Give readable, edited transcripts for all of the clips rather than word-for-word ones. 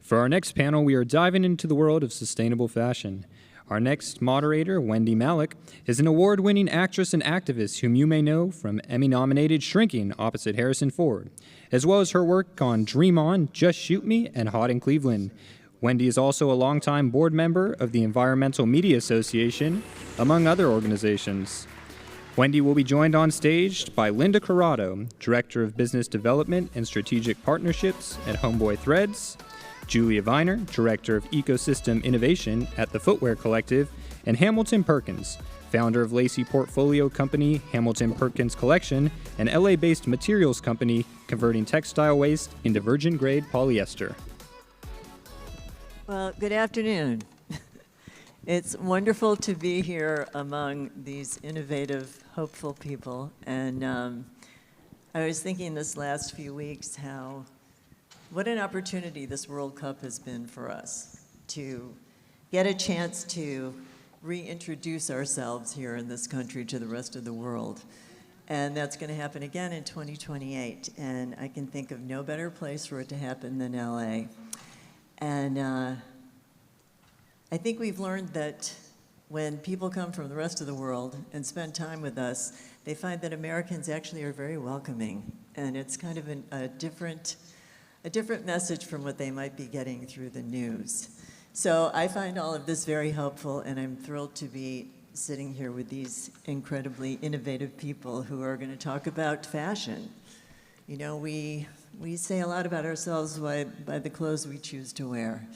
For our next panel, we are diving into the world of sustainable fashion. Our next moderator, Wendie Malick, is an award-winning actress and activist whom you may know from Emmy-nominated Shrinking opposite Harrison Ford, as well as her work on Dream On, Just Shoot Me, and Hot in Cleveland. Wendie is also a longtime board member of the Environmental Media Association, among other organizations. Wendie will be joined on stage by Linda Corrado, Director of Business Development and Strategic Partnerships at Homeboy Threads, Julia Viner, Director of Ecosystem Innovation at the Footwear Collective, and Hamilton Perkins, founder of Lacey portfolio company Hamilton Perkins Collection, an LA-based materials company converting textile waste into virgin-grade polyester. Well, good afternoon. It's wonderful to be here among these innovative, hopeful people. And I was thinking this last few weeks what an opportunity this World Cup has been for us to get a chance to reintroduce ourselves here in this country to the rest of the world. And that's going to happen again in 2028. And I can think of no better place for it to happen than LA. And I think we've learned that when people come from the rest of the world and spend time with us, they find that Americans actually are very welcoming. And it's kind of a different message from what they might be getting through the news. So I find all of this very helpful, and I'm thrilled to be sitting here with these incredibly innovative people who are going to talk about fashion. You know, we say a lot about ourselves by the clothes we choose to wear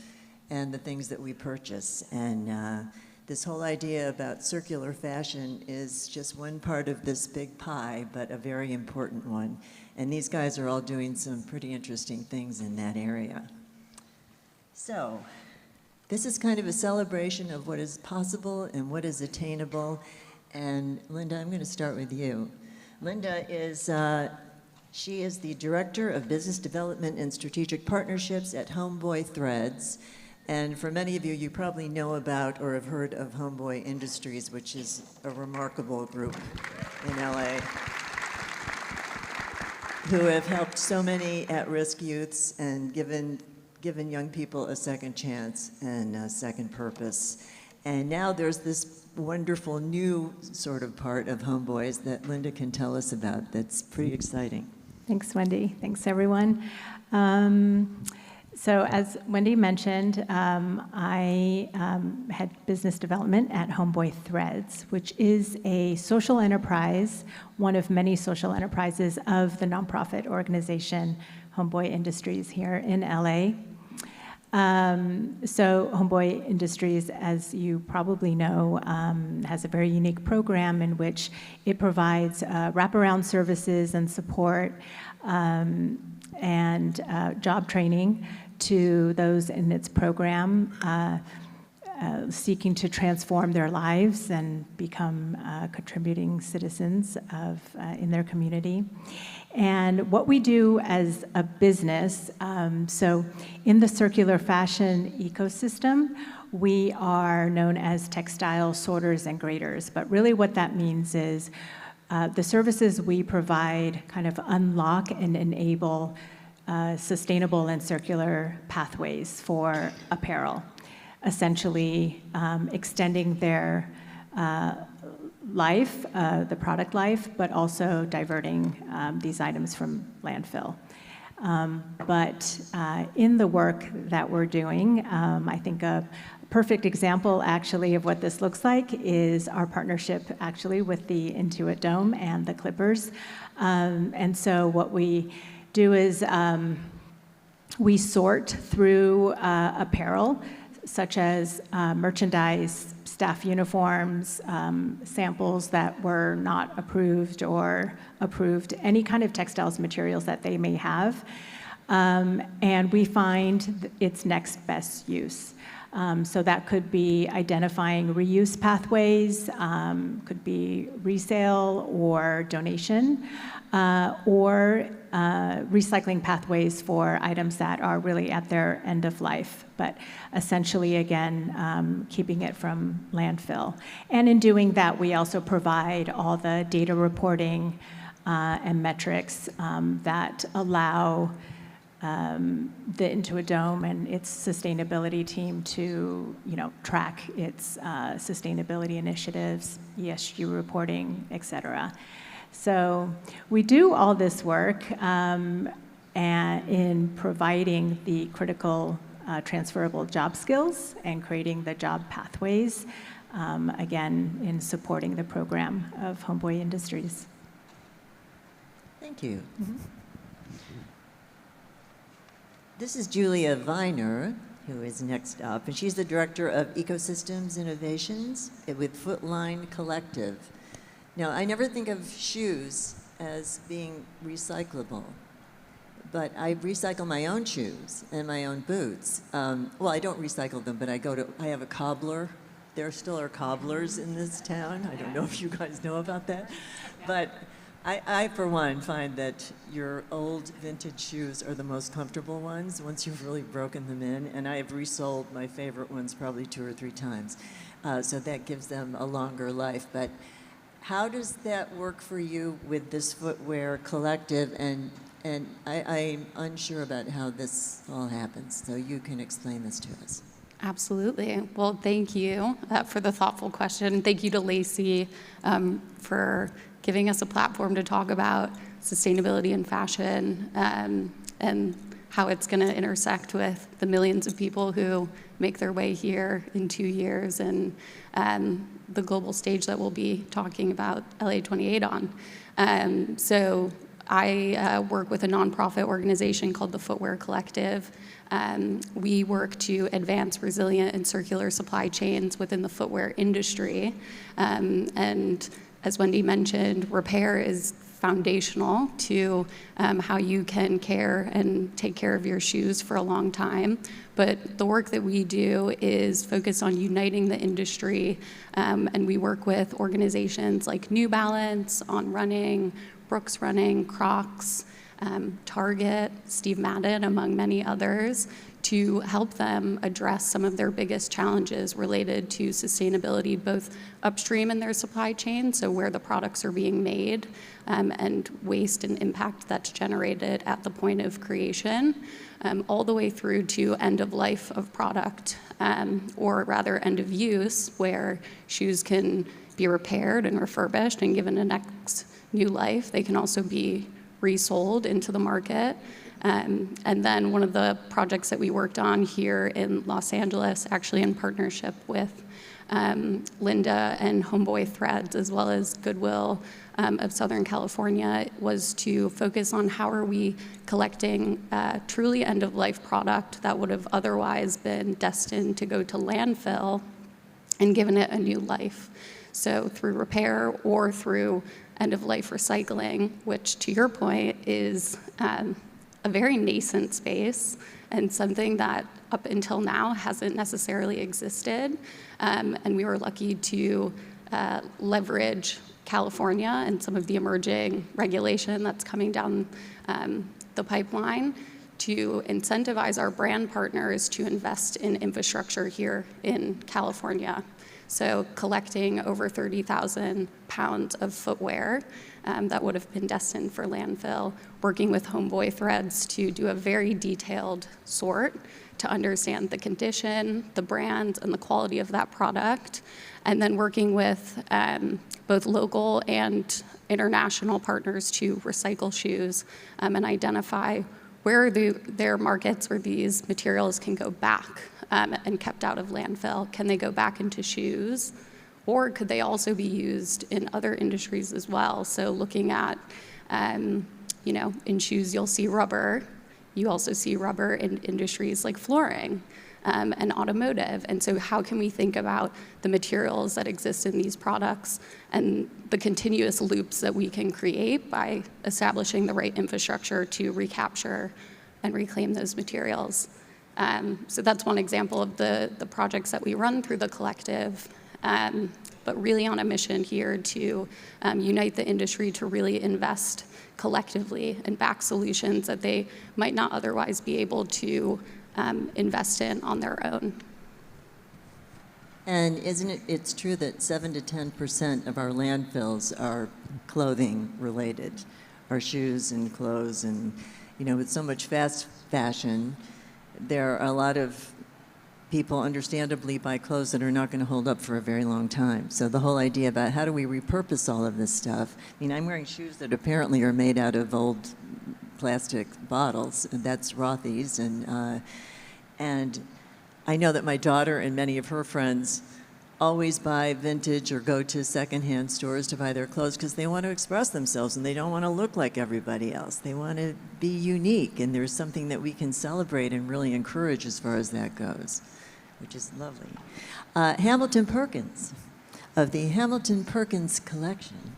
and the things that we purchase. And this whole idea about circular fashion is just one part of this big pie, but a very important one. And these guys are all doing some pretty interesting things in that area. So this is kind of a celebration of what is possible and what is attainable. And Linda, I'm going to start with you. Linda is, she is the Director of Business Development and Strategic Partnerships at Homeboy Threads. And for many of you, you probably know about or have heard of Homeboy Industries, which is a remarkable group in LA, who have helped so many at-risk youths and given young people a second chance and a second purpose. And now there's this wonderful new sort of part of Homeboys that Linda can tell us about that's pretty exciting. Thanks, Wendie. Thanks, everyone. So as Wendie mentioned, I had business development at Homeboy Threads, which is a social enterprise, one of many social enterprises of the nonprofit organization Homeboy Industries here in LA. So Homeboy Industries, as you probably know, has a very unique program in which it provides wraparound services and support and job training to those in its program seeking to transform their lives and become contributing citizens in their community. And what we do as a business, so in the circular fashion ecosystem, we are known as textile sorters and graders. But really what that means is the services we provide kind of unlock and enable sustainable and circular pathways for apparel, essentially extending their life, the product life, but also diverting these items from landfill. But in the work that we're doing, I think a perfect example actually of what this looks like is our partnership actually with the Intuit Dome and the Clippers. And so what we do is we sort through apparel, such as merchandise, staff uniforms, samples that were not approved or approved, any kind of textiles materials that they may have, and we find its next best use. So that could be identifying reuse pathways, could be resale or donation, or recycling pathways for items that are really at their end of life, but essentially, again, keeping it from landfill. And in doing that, we also provide all the data reporting and metrics that allow the Into a Dome and its sustainability team to, track its sustainability initiatives, ESG reporting, et cetera. So we do all this work in providing the critical transferable job skills and creating the job pathways, again, in supporting the program of Homeboy Industries. Thank you. Mm-hmm. This is Julia Viner, who is next up, and she's the Director of Ecosystems Innovations with Footline Collective. Now, I never think of shoes as being recyclable, but I recycle my own shoes and my own boots. Well, I don't recycle them, but I have a cobbler. There still are cobblers in this town. I don't know if you guys know about that, but I, for one, find that your old vintage shoes are the most comfortable ones once you've really broken them in, and I have resold my favorite ones probably 2 or 3 times. So that gives them a longer life. But how does that work for you with this Footwear Collective? And I'm unsure about how this all happens, so you can explain this to us. Absolutely. Well, thank you for the thoughtful question. Thank you to Lacey for giving us a platform to talk about sustainability in fashion and how it's going to intersect with the millions of people who make their way here in 2 years and the global stage that we'll be talking about LA28 on. So I work with a nonprofit organization called the Footwear Collective. We work to advance resilient and circular supply chains within the footwear industry. And as Wendie mentioned, repair is foundational to how you can care and take care of your shoes for a long time. But the work that we do is focused on uniting the industry, and we work with organizations like New Balance, On Running, Brooks Running, Crocs, Target, Steve Madden, among many others, to help them address some of their biggest challenges related to sustainability, both upstream in their supply chain, so where the products are being made, and waste and impact that's generated at the point of creation, all the way through to end of life of product, or rather end of use, where shoes can be repaired and refurbished and given a next new life. They can also be resold into the market. And then one of the projects that we worked on here in Los Angeles, actually in partnership with Linda and Homeboy Threads, as well as Goodwill of Southern California, was to focus on how are we collecting truly end-of-life product that would have otherwise been destined to go to landfill and given it a new life. So through repair or through end-of-life recycling, which to your point is a very nascent space and something that up until now hasn't necessarily existed. And we were lucky to leverage California and some of the emerging regulation that's coming down the pipeline to incentivize our brand partners to invest in infrastructure here in California. So collecting over 30,000 pounds of footwear that would have been destined for landfill, working with Homeboy Threads to do a very detailed sort to understand the condition, the brand, and the quality of that product, and then working with both local and international partners to recycle shoes and identify where are their markets where these materials can go back and kept out of landfill. Can they go back into shoes? Or could they also be used in other industries as well? So looking at, in shoes, you'll see rubber. You also see rubber in industries like flooring and automotive. And so how can we think about the materials that exist in these products and the continuous loops that we can create by establishing the right infrastructure to recapture and reclaim those materials? So that's one example of the projects that we run through the collective, but really on a mission here to unite the industry to really invest collectively and back solutions that they might not otherwise be able to invest in on their own. And it's true that 7 to 10% of our landfills are clothing related, our shoes and clothes, and with so much fast fashion, there are a lot of people understandably buy clothes that are not going to hold up for a very long time. So the whole idea about how do we repurpose all of this stuff. I mean, I'm wearing shoes that apparently are made out of old plastic bottles, and that's Rothy's, and I know that my daughter and many of her friends always buy vintage or go to secondhand stores to buy their clothes because they want to express themselves and they don't want to look like everybody else. They want to be unique, and there's something that we can celebrate and really encourage as far as that goes, which is lovely. Hamilton Perkins, of the Hamilton Perkins collection.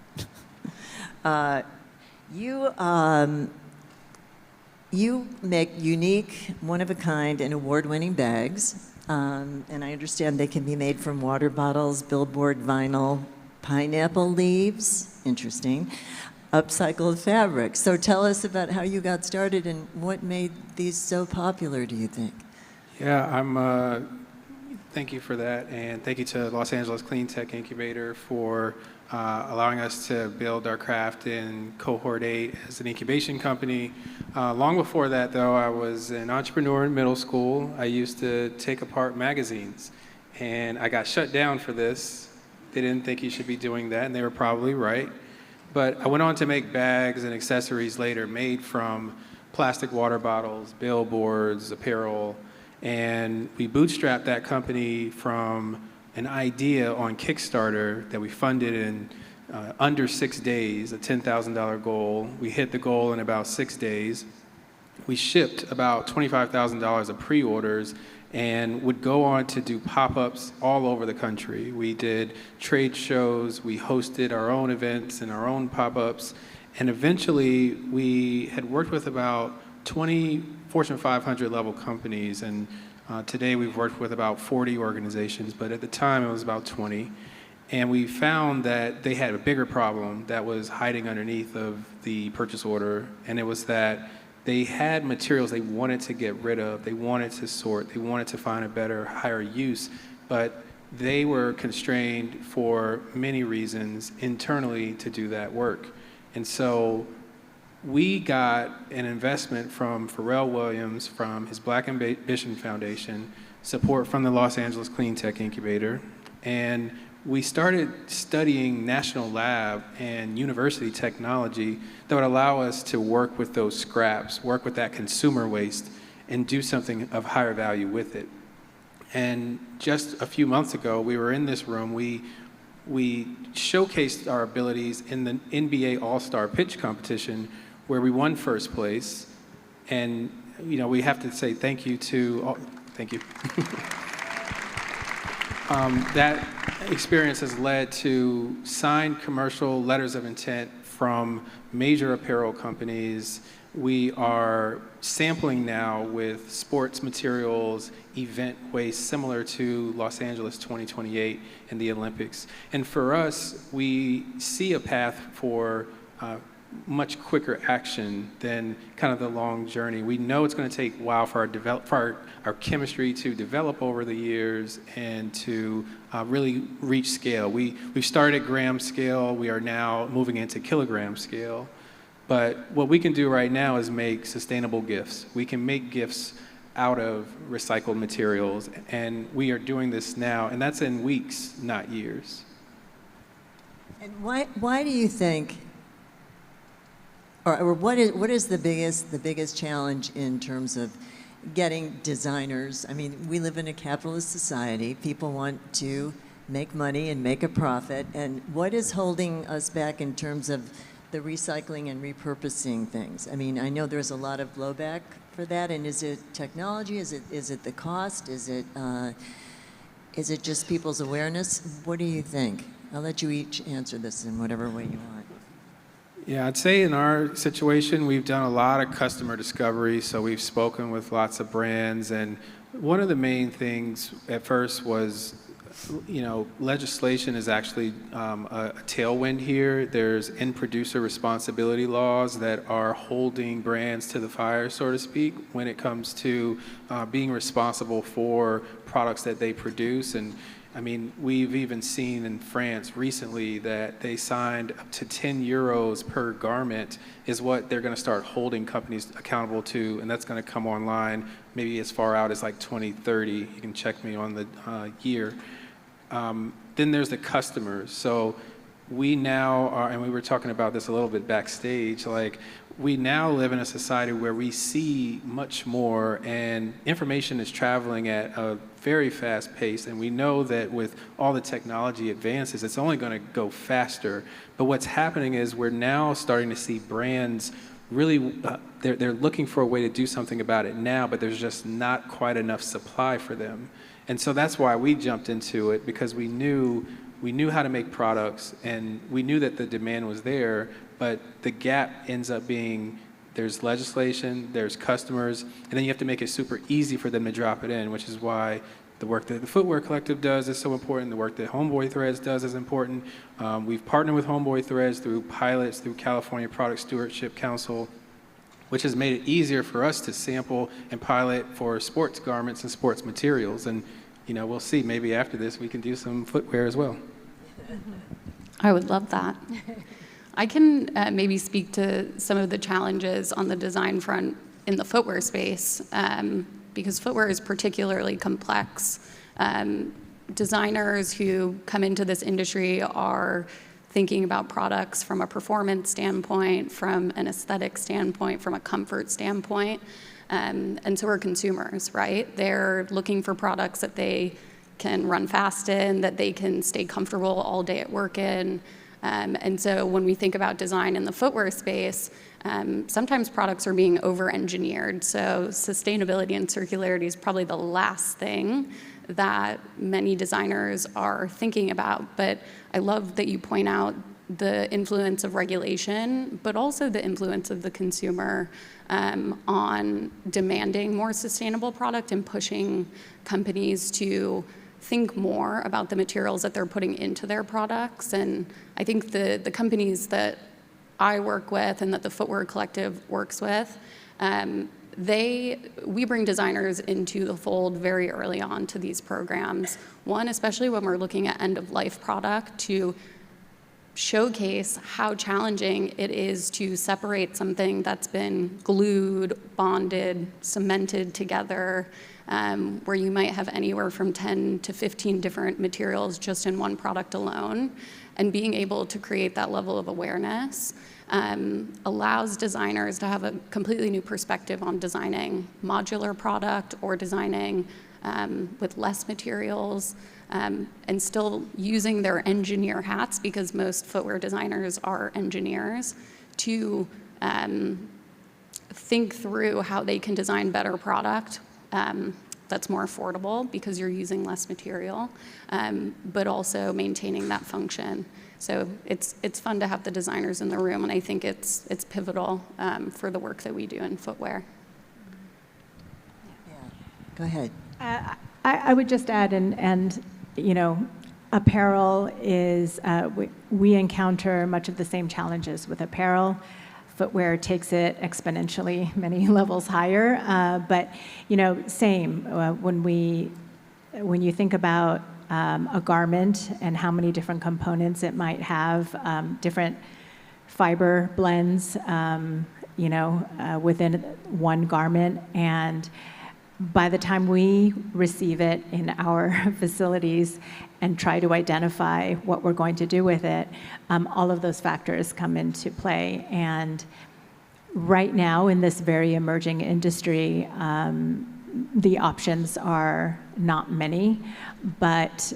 You make unique, one-of-a-kind, and award-winning bags. And I understand they can be made from water bottles, billboard vinyl, pineapple leaves, interesting, upcycled fabric. So tell us about how you got started and what made these so popular, do you think? Yeah, thank you for that, and thank you to Los Angeles Cleantech Incubator for allowing us to build our craft in Cohort 8 as an incubation company. Long before that, though, I was an entrepreneur in middle school. I used to take apart magazines, and I got shut down for this. They didn't think you should be doing that, and they were probably right. But I went on to make bags and accessories later made from plastic water bottles, billboards, apparel, and we bootstrapped that company from an idea on Kickstarter that we funded in under 6 days, a $10,000 goal. We hit the goal in about 6 days. We shipped about $25,000 of pre-orders and would go on to do pop-ups all over the country. We did trade shows, we hosted our own events and our own pop-ups, and eventually we had worked with about 20 Fortune 500 level companies, and today we've worked with about 40 organizations, but at the time it was about 20. And we found that they had a bigger problem that was hiding underneath of the purchase order, and it was that they had materials they wanted to get rid of, they wanted to sort, they wanted to find a better, higher use, but they were constrained for many reasons internally to do that work. And so we got an investment from Pharrell Williams, from his Black Ambition Foundation, support from the Los Angeles Cleantech Incubator, and we started studying national lab and university technology that would allow us to work with those scraps, work with that consumer waste, and do something of higher value with it. And just a few months ago, we were in this room, we showcased our abilities in the NBA All-Star Pitch Competition, where we won first place. And we have to say thank you to, thank you. That experience has led to signed commercial letters of intent from major apparel companies. We are sampling now with sports materials, event waste, similar to Los Angeles 2028 and the Olympics. And for us, we see a path for much quicker action than kind of the long journey. We know it's going to take a while for our chemistry to develop over the years and to really reach scale. We've started at gram scale. We are now moving into kilogram scale. But what we can do right now is make sustainable gifts. We can make gifts out of recycled materials, and we are doing this now, and that's in weeks, not years. And why do you think, or what is the biggest challenge in terms of getting designers? I mean, we live in a capitalist society. People want to make money and make a profit. And what is holding us back in terms of the recycling and repurposing things? I mean, I know there's a lot of blowback for that. And is it technology? Is it the cost? Is it just people's awareness? What do you think? I'll let you each answer this in whatever way you want. Yeah, I'd say in our situation, we've done a lot of customer discovery, so we've spoken with lots of brands, and one of the main things at first was, legislation is actually a tailwind here. There's end-producer responsibility laws that are holding brands to the fire, so to speak, when it comes to being responsible for products that they produce, and I mean, we've even seen in France recently that they signed up to 10 euros per garment is what they're going to start holding companies accountable to, and that's going to come online maybe as far out as like 2030. You can check me on the year. Then there's the customers. So we now are, and we were talking about this a little bit backstage, like we now live in a society where we see much more and information is traveling at a very fast pace, and we know that with all the technology advances, it's only going to go faster. But what's happening is we're now starting to see brands really, they're looking for a way to do something about it now, but there's just not quite enough supply for them. And so that's why we jumped into it, because we knew how to make products, and we knew that the demand was there, but the gap ends up being there's legislation, there's customers, and then you have to make it super easy for them to drop it in, which is why the work that the Footwear Collective does is so important. The work that Homeboy Threads does is important. We've partnered with Homeboy Threads through pilots, through California Product Stewardship Council, which has made it easier for us to sample and pilot for sports garments and sports materials. And we'll see, maybe after this we can do some footwear as well. I would love that. I can maybe speak to some of the challenges on the design front in the footwear space, because footwear is particularly complex. Designers who come into this industry are thinking about products from a performance standpoint, from an aesthetic standpoint, from a comfort standpoint, and so are consumers, right? They're looking for products that they can run fast in, that they can stay comfortable all day at work in. And so when we think about design in the footwear space, sometimes products are being over-engineered. So sustainability and circularity is probably the last thing that many designers are thinking about. But I love that you point out the influence of regulation, but also the influence of the consumer on demanding more sustainable product and pushing companies to think more about the materials that they're putting into their products. And I think the companies that I work with and that the Footwear Collective works with, we bring designers into the fold very early on to these programs. One, especially when we're looking at end-of-life product, to showcase how challenging it is to separate something that's been glued, bonded, cemented together, where you might have anywhere from 10 to 15 different materials just in one product alone. And being able to create that level of awareness allows designers to have a completely new perspective on designing modular product or designing with less materials, and still using their engineer hats, because most footwear designers are engineers, to think through how they can design better product that's more affordable because you're using less material, but also maintaining that function. So it's fun to have the designers in the room, and I think it's pivotal for the work that we do in footwear. Yeah. Go ahead. I would just add, and apparel is, we encounter much of the same challenges with apparel. Footwear takes it exponentially many levels higher, but same. When you think about a garment and how many different components it might have, different fiber blends, within one garment, and by the time we receive it in our facilities and try to identify what we're going to do with it, all of those factors come into play. And right now, in this very emerging industry, the options are not many. But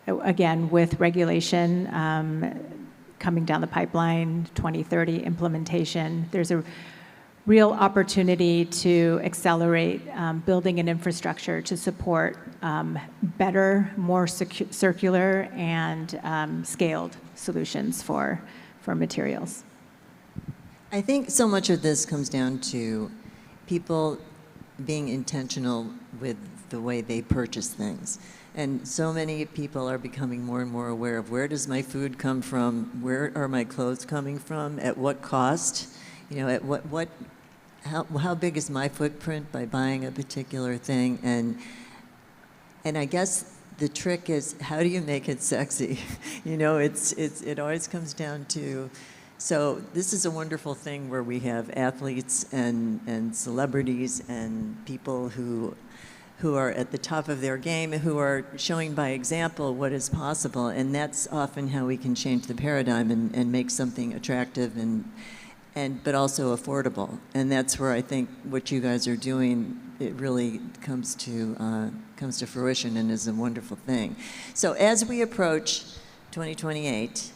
again, with regulation coming down the pipeline, 2030 implementation, there's a real opportunity to accelerate building an infrastructure to support better, more circular and scaled solutions for materials. I think so much of this comes down to people being intentional with the way they purchase things. And so many people are becoming more and more aware of, where does my food come from? Where are my clothes coming from? At what cost? At how big is my footprint by buying a particular thing? And I guess the trick is, how do you make it sexy? You know, it always comes down to, so this is a wonderful thing where we have athletes and celebrities and people who are at the top of their game, who are showing by example what is possible, and that's often how we can change the paradigm and make something attractive but also affordable. And that's where I think what you guys are doing, it really comes to fruition and is a wonderful thing. So as we approach 2028,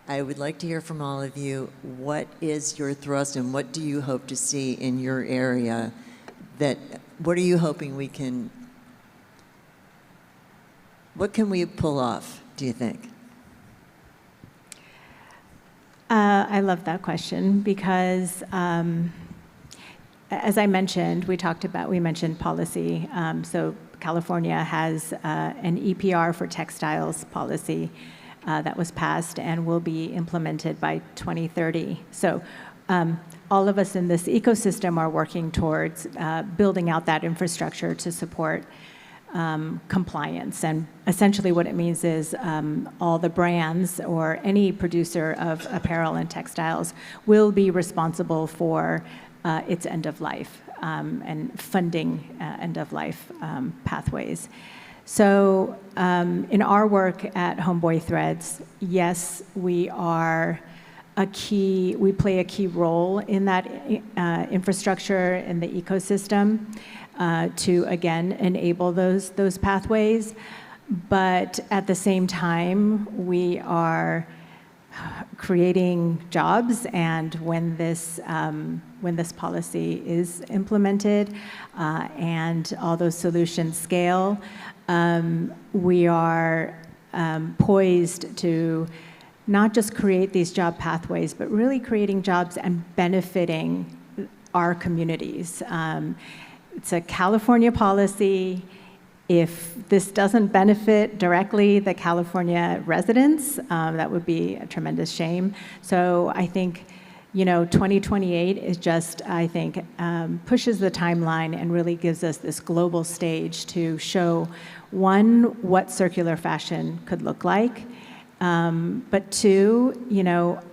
I would like to hear from all of you, what is your thrust and what do you hope to see in your area? What are you hoping what can we pull off, do you think? I love that question because, as I mentioned, we mentioned policy. So California has an EPR for textiles policy that was passed and will be implemented by 2030. So all of us in this ecosystem are working towards building out that infrastructure to support compliance. And essentially what it means is all the brands or any producer of apparel and textiles will be responsible for its end of life and funding end of life pathways. So in our work at Homeboy Threads, yes, we play a key role in that infrastructure in the ecosystem to, again, enable those pathways. But at the same time, we are creating jobs, and when this policy is implemented and all those solutions scale, we are poised to not just create these job pathways, but really creating jobs and benefiting our communities. It's a California policy. If this doesn't benefit directly the California residents, that would be a tremendous shame. So I think, 2028 is just, I think, pushes the timeline and really gives us this global stage to show, one, what circular fashion could look like, but two,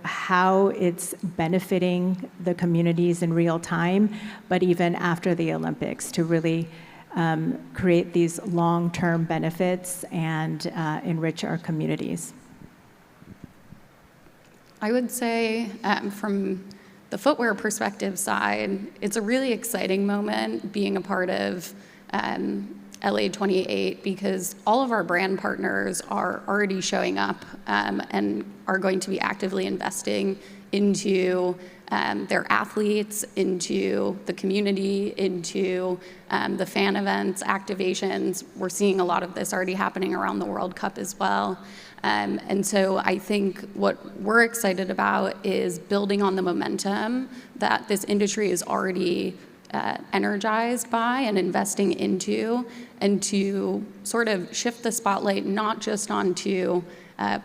how it's benefiting the communities in real time, but even after the Olympics, to really create these long-term benefits and enrich our communities. I would say from the footwear perspective side, it's a really exciting moment being a part of LA 28 because all of our brand partners are already showing up and are going to be actively investing into their athletes, into the community, into the fan events, activations. We're seeing a lot of this already happening around the World Cup as well. And so I think what we're excited about is building on the momentum that this industry is already energized by and investing into, and to sort of shift the spotlight not just onto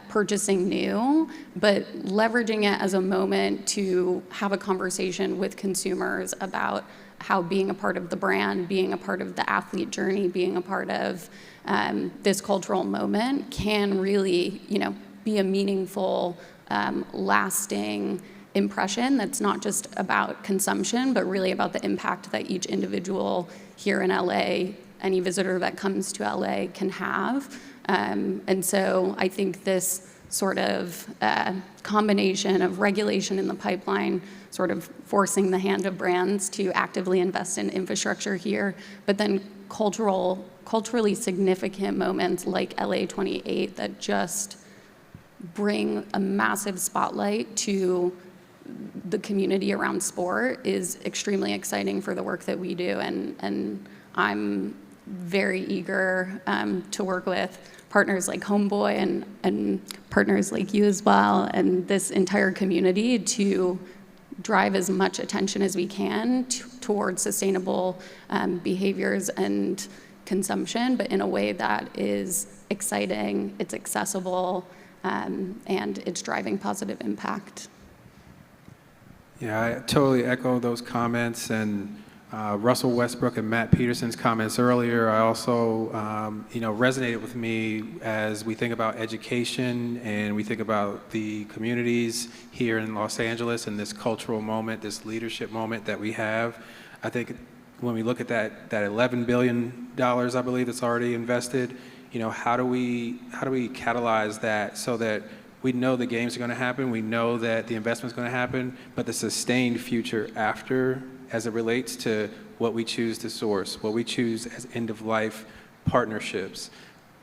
purchasing new, but leveraging it as a moment to have a conversation with consumers about how being a part of the brand, being a part of the athlete journey, being a part of this cultural moment can really, be a meaningful, lasting impression that's not just about consumption, but really about the impact that each individual here in LA, any visitor that comes to LA can have. And so I think this sort of combination of regulation in the pipeline, sort of forcing the hand of brands to actively invest in infrastructure here, but then culturally significant moments like LA 28 that just bring a massive spotlight to the community around sport is extremely exciting for the work that we do. And I'm very eager to work with partners like Homeboy and partners like you as well, and this entire community to drive as much attention as we can towards sustainable behaviors and consumption, but in a way that is exciting, it's accessible, and it's driving positive impact. Yeah, I totally echo those comments, and Russell Westbrook and Matt Peterson's comments earlier, I also, resonated with me as we think about education and we think about the communities here in Los Angeles and this cultural moment, this leadership moment that we have. I think when we look at that $11 billion, I believe, that's already invested, how do we catalyze that so that we know the games are going to happen, we know that the investment's going to happen, but the sustained future after, as it relates to what we choose to source, what we choose as end-of-life partnerships.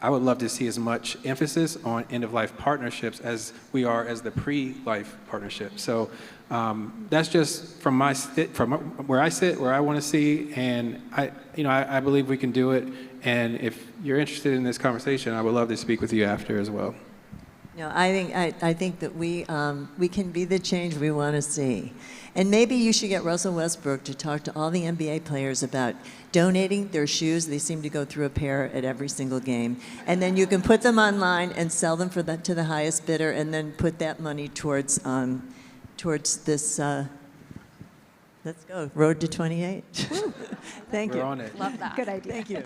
I would love to see as much emphasis on end-of-life partnerships as we are as the pre-life partnership. So that's just from where I sit, where I want to see, and I believe we can do it. And if you're interested in this conversation, I would love to speak with you after as well. No, I think that we can be the change we want to see. And maybe you should get Russell Westbrook to talk to all the NBA players about donating their shoes. They seem to go through a pair at every single game. And then you can put them online and sell them to the highest bidder and then put that money towards this, let's go, Road to 28. Thank you. We're on it. Love that. Good idea. Thank you.